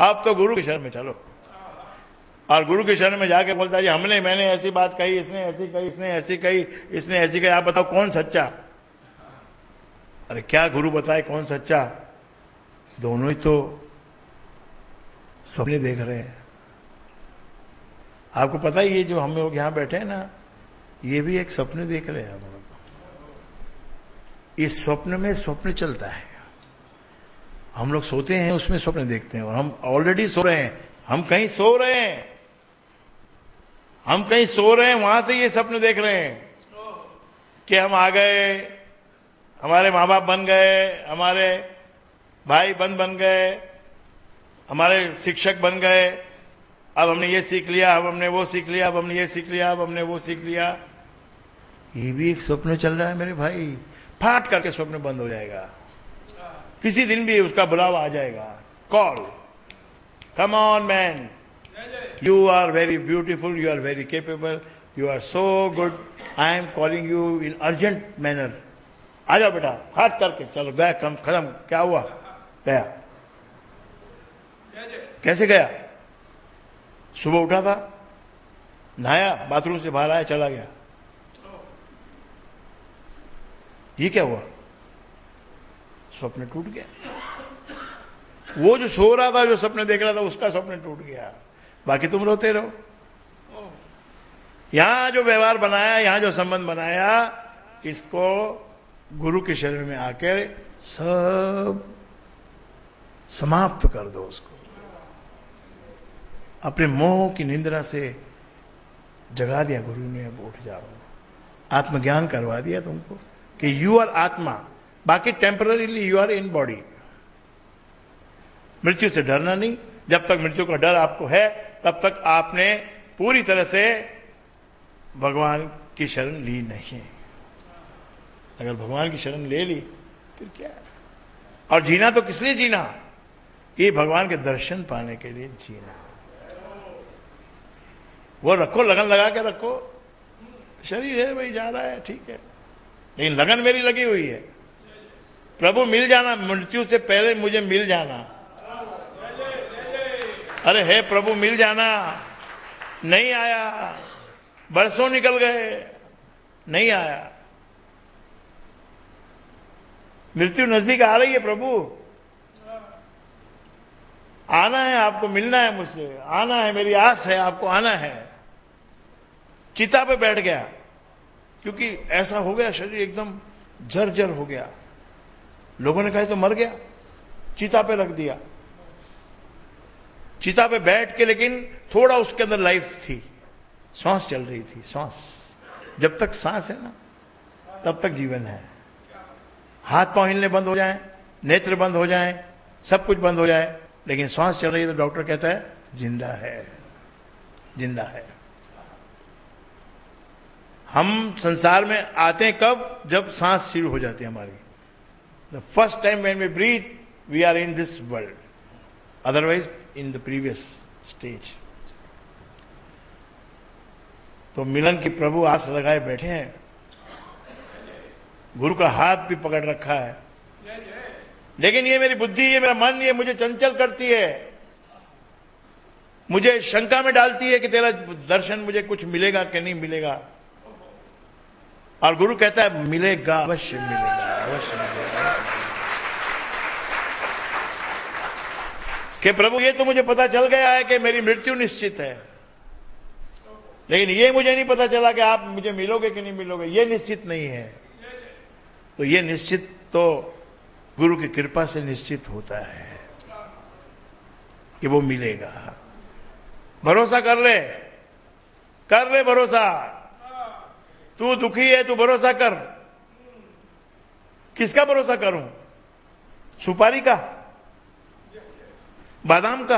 अब तो गुरु की शरण में चलो। और गुरु की शरण में जाके बोलता है जी मैंने ऐसी बात कही, इसने ऐसी कही, इसने ऐसी कही, इसने ऐसी कही, आप बताओ कौन सच्चा? अरे क्या गुरु बताए कौन सच्चा? दोनों ही तो स्वप्न देख रहे हैं। आपको पता है ये जो हम लोग यहां बैठे हैं ना, ये भी एक स्वप्न देख रहे हैं। हम लोग इस स्वप्न में स्वप्न चलता है। हम लोग सोते हैं उसमें स्वप्न देखते हैं, और हम ऑलरेडी सो रहे हैं। हम कहीं सो रहे हैं, हम कहीं सो रहे हैं, वहां से ये स्वप्न देख रहे हैं कि हम आ गए, हमारे माँ बाप बन गए, हमारे भाई बन गए, हमारे शिक्षक बन गए, अब हमने ये सीख लिया, अब हमने वो सीख लिया, अब हमने ये सीख लिया, अब हमने वो सीख लिया। ये भी एक स्वप्न चल रहा है मेरे भाई। फाट करके स्वप्न बंद हो जाएगा, किसी दिन भी उसका बुलावा आ जाएगा। Call, come on man, you are very beautiful, you are very capable, you are so good, I am calling you in urgent manner. आ जाओ बेटा, फाट करके चलो, गया कम खत्म। क्या हुआ? गया। कैसे गया? सुबह उठा था, नहाया, बाथरूम से बाहर आया, चला गया। ये क्या हुआ? स्वप्न टूट गया। वो जो सो रहा था, जो सपने देख रहा था, उसका स्वप्न टूट गया। बाकी तुम रोते रहो। यहां जो व्यवहार बनाया, यहां जो संबंध बनाया, इसको गुरु की शरण में आकर सब समाप्त कर दो। उसको अपने मोह की निंद्रा से जगा दिया गुरु ने। अब उठ जाओ, आत्मज्ञान करवा दिया तुमको कि यू आर आत्मा, बाकी temporarily you are in body. मृत्यु से डरना नहीं। जब तक मृत्यु का डर आपको है, तब तक आपने पूरी तरह से भगवान की शरण ली नहीं। अगर भगवान की शरण ले ली फिर क्या है? और जीना तो किस लिए जीना? ये भगवान के दर्शन पाने के लिए जीना। वो रखो, लगन लगा के रखो। शरीर है भाई, जा रहा है, ठीक है, लेकिन लगन मेरी लगी हुई है। प्रभु मिल जाना, मृत्यु से पहले मुझे मिल जाना। अरे हे प्रभु मिल जाना, नहीं आया, बरसों निकल गए, नहीं आया। मृत्यु नजदीक आ रही है प्रभु, आना है आपको, मिलना है मुझसे, आना है, मेरी आस है, आपको आना है। चिता पे बैठ गया, क्योंकि ऐसा हो गया, शरीर एकदम जर्जर हो गया। लोगों ने कहा तो मर गया, चिता पे रख दिया। चिता पे बैठ के, लेकिन थोड़ा उसके अंदर लाइफ थी, सांस चल रही थी। सांस, जब तक सांस है ना, तब तक जीवन है। हाथ पांव हिलने बंद हो जाएं, नेत्र बंद हो जाएं, सब कुछ बंद हो जाए, लेकिन सांस चल रही है, तो डॉक्टर कहता है जिंदा है, जिंदा है। हम संसार में आते हैं कब? जब सांस शुरू हो जाती है हमारी। The first time when we breathe, we are in this world, otherwise in the previous stage. तो मिलन की प्रभु आस लगाए बैठे हैं, गुरु का हाथ भी पकड़ रखा है, लेकिन ये मेरी बुद्धि, ये मेरा मन, ये मुझे चंचल करती है, मुझे शंका में डालती है कि तेरा दर्शन मुझे कुछ मिलेगा कि नहीं मिलेगा। और गुरु कहता है मिलेगा, अवश्य मिलेगा, अवश्य मिलेगा। कि प्रभु ये तो मुझे पता चल गया है कि मेरी मृत्यु निश्चित है, लेकिन ये मुझे नहीं पता चला कि आप मुझे मिलोगे कि नहीं मिलोगे, ये निश्चित नहीं है। तो ये निश्चित तो गुरु की कृपा से निश्चित होता है कि वो मिलेगा। भरोसा कर ले, कर ले भरोसा। तू दुखी है, तू भरोसा कर। किसका भरोसा करूं? सुपारी का, बादाम का,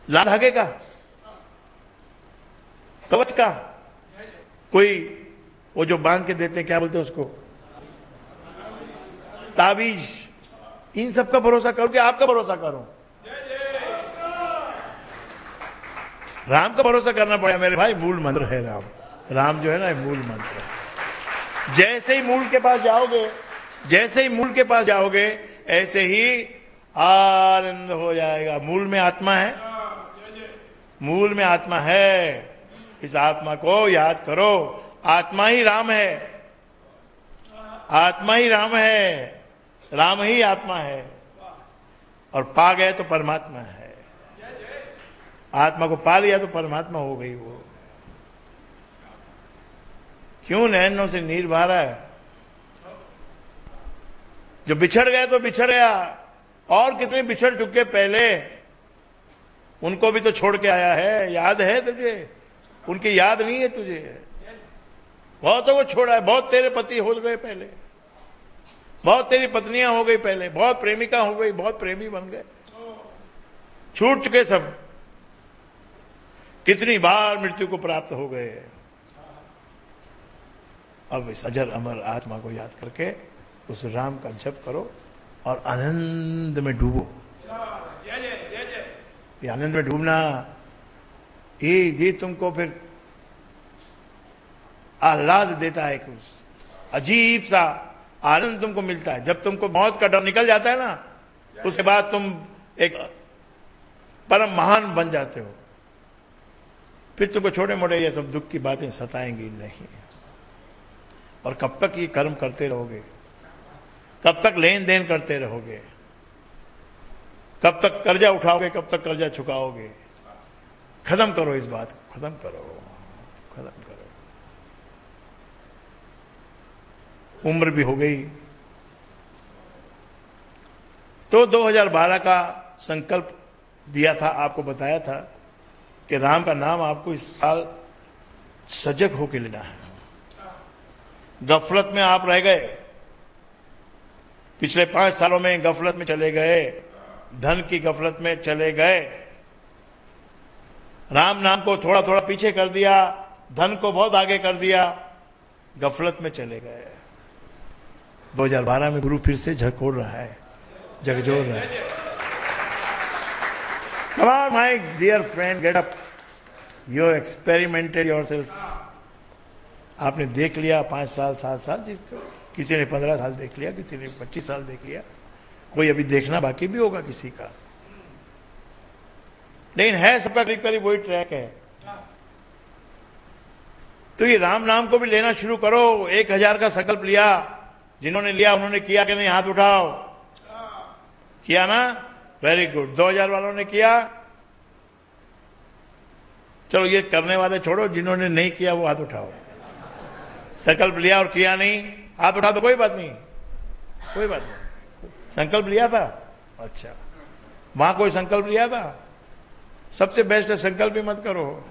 लाल धागे का, कवच का, कोई वो जो बांध के देते हैं, क्या बोलते हैं उसको, ताबीज, इन सब का भरोसा करो कि आपका भरोसा करो? राम का भरोसा करना पड़ेगा मेरे भाई। मूल मंत्र है राम। राम जो है ना, मूल मंत्र है। जैसे ही मूल के पास जाओगे, जैसे ही मूल के पास जाओगे, ऐसे ही आनंद हो जाएगा। मूल में आत्मा है, मूल में आत्मा है। इस आत्मा को याद करो। आत्मा ही राम है, आत्मा ही राम है, राम ही आत्मा है। और पा गए तो परमात्मा है। आत्मा को पा लिया तो परमात्मा हो गई वो। क्यों नैनों से नीर बहा रहा है? जो बिछड़ गए तो बिछड़ गया, और कितने बिछड़ चुके पहले, उनको भी तो छोड़ के आया है। याद है तुझे? उनकी याद नहीं है तुझे? बहुतों को छोड़ा है। बहुत तेरे पति हो गए पहले, बहुत तेरी पत्नियां हो गई पहले, बहुत प्रेमिका हो गई, बहुत प्रेमी बन गए, छूट चुके सब। कितनी बार मृत्यु को प्राप्त हो गए। अब इस अजर अमर आत्मा को याद करके उस राम का जप करो और आनंद में डूबो। ये आनंद में डूबना, ये तुमको फिर आह्लाद देता है। कुछ अजीब सा आनंद तुमको मिलता है। जब तुमको मौत का डर निकल जाता है ना, उसके बाद तुम एक परम महान बन जाते हो। फिर तुमको छोटे मोटे ये सब दुख की बातें सताएंगी नहीं। और कब तक ये कर्म करते रहोगे? कब तक लेन देन करते रहोगे? कब तक कर्जा उठाओगे? कब तक कर्जा चुकाओगे? खत्म करो इस बात को, खत्म करो, खत्म करो। उम्र भी हो गई। तो 2012 का संकल्प दिया था, आपको बताया था कि राम का नाम आपको इस साल सजग होकर लेना है। गफलत में आप रह गए, पिछले 5 सालों में गफलत में चले गए, धन की गफलत में चले गए, राम नाम को थोड़ा थोड़ा पीछे कर दिया, धन को बहुत आगे कर दिया, गफलत में चले गए। 2012 में गुरु फिर से झकोड़ रहा है, झकझोर रहा है। Come on, my dear friend, get up. You experimented yourself. आपने देख लिया 5 साल 7 साल, जिसको किसी ने 15 साल देख लिया, किसी ने 25 साल देख लिया, कोई अभी देखना बाकी भी होगा किसी का। लेकिन है सबका करीब करीब वही ट्रैक है। तो ये राम नाम को भी लेना शुरू करो। 1000 का संकल्प लिया, जिन्होंने लिया उन्होंने किया कि नहीं? हाथ उठाओ। किया ना? Very good. 2000 वालों ने किया? चलो ये करने वाले छोड़ो, जिन्होंने नहीं किया वो हाथ उठाओ। संकल्प लिया और किया नहीं, हाथ उठा दो, कोई बात नहीं, कोई बात नहीं। संकल्प लिया था, अच्छा, वहां कोई संकल्प लिया था? सबसे बेस्ट है संकल्प ही मत करो,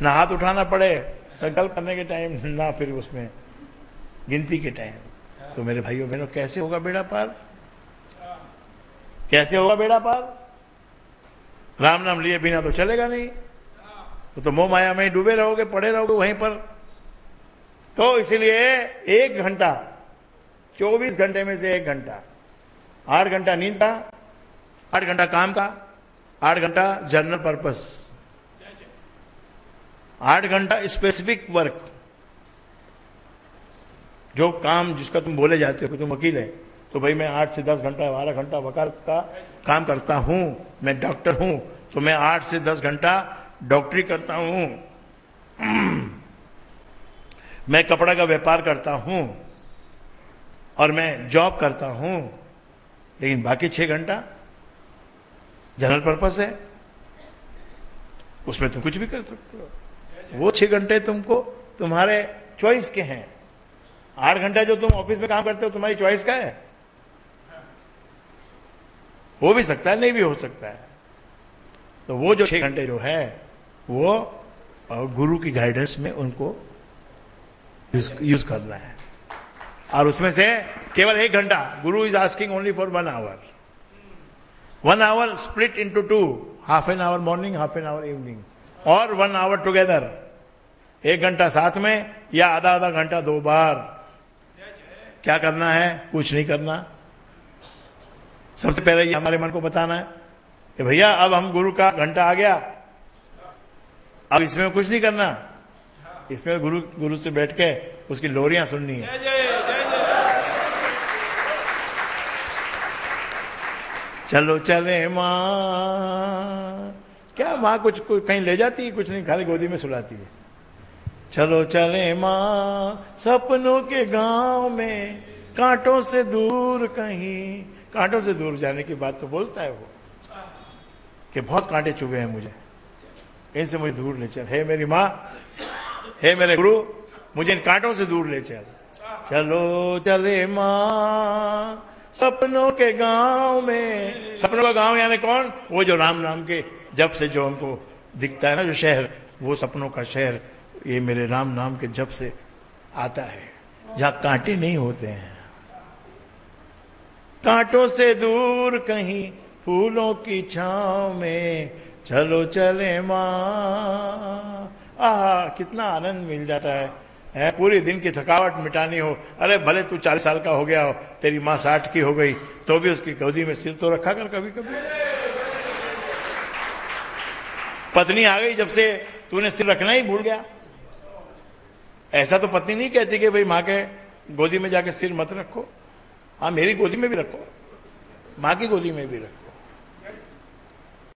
ना हाथ उठाना पड़े संकल्प करने के टाइम, ना फिर उसमें गिनती के टाइम। तो मेरे भाइयों बहनों, कैसे होगा बेड़ा पार? कैसे होगा बेड़ा पार? राम नाम लिए बिना तो चलेगा नहीं। तो मोह माया में डूबे रहोगे, पड़े रहोगे वहीं पर। तो इसलिए 1 घंटा, 24 घंटे में से 1 घंटा, 8 घंटा नींद का, 8 घंटा काम का, 8 घंटा जनरल पर्पस, 8 घंटा स्पेसिफिक वर्क। जो काम जिसका तुम बोले जाते हो, तुम वकील है तो भाई मैं 8 से 10 घंटा 12 घंटा वकालत का काम करता हूं, मैं डॉक्टर हूं तो मैं 8 से 10 घंटा डॉक्टरी करता हूं, मैं कपड़ा का व्यापार करता हूं और मैं जॉब करता हूं। लेकिन बाकी 6 घंटा जनरल पर्पस है, उसमें तुम कुछ भी कर सकते हो। वो 6 घंटे तुमको तुम्हारे चॉइस के हैं। 8 घंटा जो तुम ऑफिस में काम करते हो तुम्हारी चॉइस का है, हो भी सकता है नहीं भी हो सकता है। तो वो जो 6 घंटे जो है वो गुरु की गाइडेंस में उनको यूज करना है। और उसमें से केवल 1 घंटा, guru is asking only for 1 hour, 1 hour split into 2, half an hour morning, half an hour evening, और 1 आवर टुगेदर। 1 घंटा साथ में या आधा आधा घंटा 2 बार। क्या करना है? कुछ नहीं करना। सबसे पहले ये हमारे मन को बताना है कि भैया अब हम गुरु का घंटा आ गया, अब इसमें कुछ नहीं करना, इसमें गुरु से बैठ के उसकी लोरियां सुननी है। चलो चले माँ। क्या माँ कुछ कहीं ले जाती है? कुछ नहीं, खाली गोदी में सुलाती है। चलो चले माँ सपनों के गांव में, कांटों से दूर कहीं। कांटों से दूर जाने की बात तो बोलता है वो कि बहुत कांटे चुभे हैं मुझे, कहीं से मुझे दूर ले चल। हे मेरी माँ, हे मेरे गुरु, मुझे इन कांटों से दूर ले चल। चलो चले माँ सपनों के गांव में। सपनों का गांव यानी कौन? वो जो राम नाम के जब से जो हमको दिखता है ना, जो शहर, वो सपनों का शहर ये मेरे राम नाम के जब से आता है, जहां कांटे नहीं होते हैं। कांटों से दूर कहीं फूलों की छांव में, चलो चले माँ। आहा, कितना आनंद मिल जाता है। पूरे दिन की थकावट मिटानी हो, अरे भले तू 40 साल का हो गया हो, तेरी माँ 60 की हो गई, तो भी उसकी गोदी में सिर तो रखा कर कभी कभी। पत्नी आ गई जब से, तूने सिर रखना ही भूल गया। ऐसा तो पत्नी नहीं कहती कि भाई माँ के गोदी में जाके सिर मत रखो। हाँ, मेरी गोदी में भी रखो, माँ की गोदी में भी रखो।